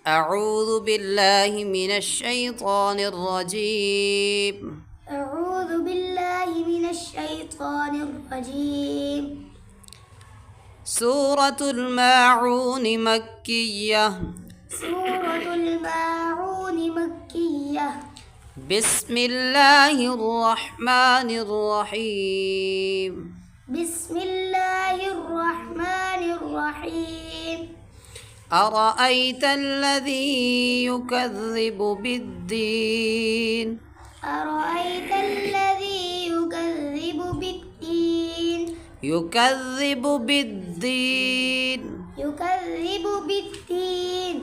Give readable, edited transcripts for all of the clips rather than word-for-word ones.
أعوذ بالله من الشيطان الرجيم. أعوذ بالله من الشيطان الرجيم. سورة الماعون مكية. سورة الماعون مكية. بسم الله الرحمن الرحيم. بسم الله الرحمن الرحيم. أرأيت الذي يكذب بالدين. أرأيت الذي يكذب بالدين. يكذب بالدين. يكذب بالدين.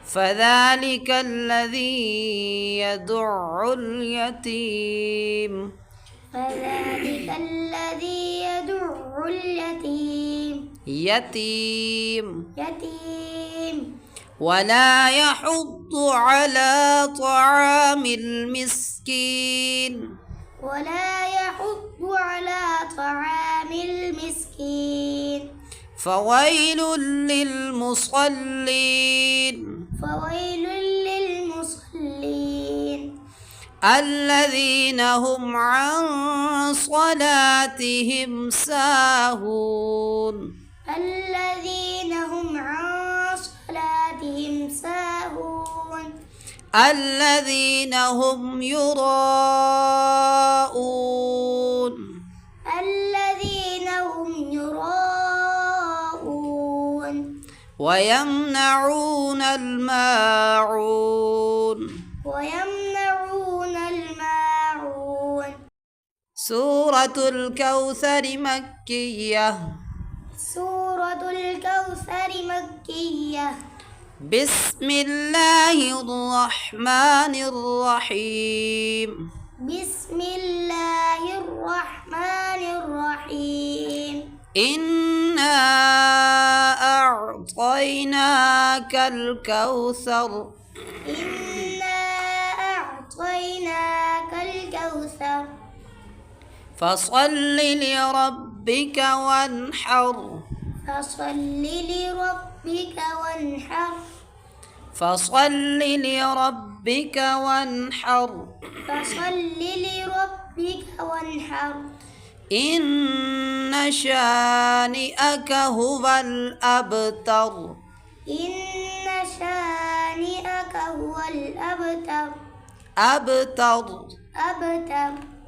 فذلك الذي يدع اليتيم. فذلك الذي يدع اليتيم. يتيم. ولا يحض على طعام المسكين. ولا يحض على طعام المسكين. فويل للمصلين. فويل للمصلين. الذين هم عن صلاتهم ساهون. الذين هم عن صلاتهم ساهون. الذين هم يراءون. الذين هم يراءون. ويمنعون الماعون. ويمنعون الماعون. سورة الكوثر مكية. سورة الكوثر مكية. بسم الله الرحمن الرحيم. بسم الله الرحمن الرحيم. إنا أعطيناك الكوثر. إنا أعطيناك الكوثر. فصل لربك وانحر. فصل لربك وانحر. فصل لربك وانحر. فصل لربك وانحر. إن شانئك هو الأبتر. إن شانئك هو الأبتر. أبتر. أبتر.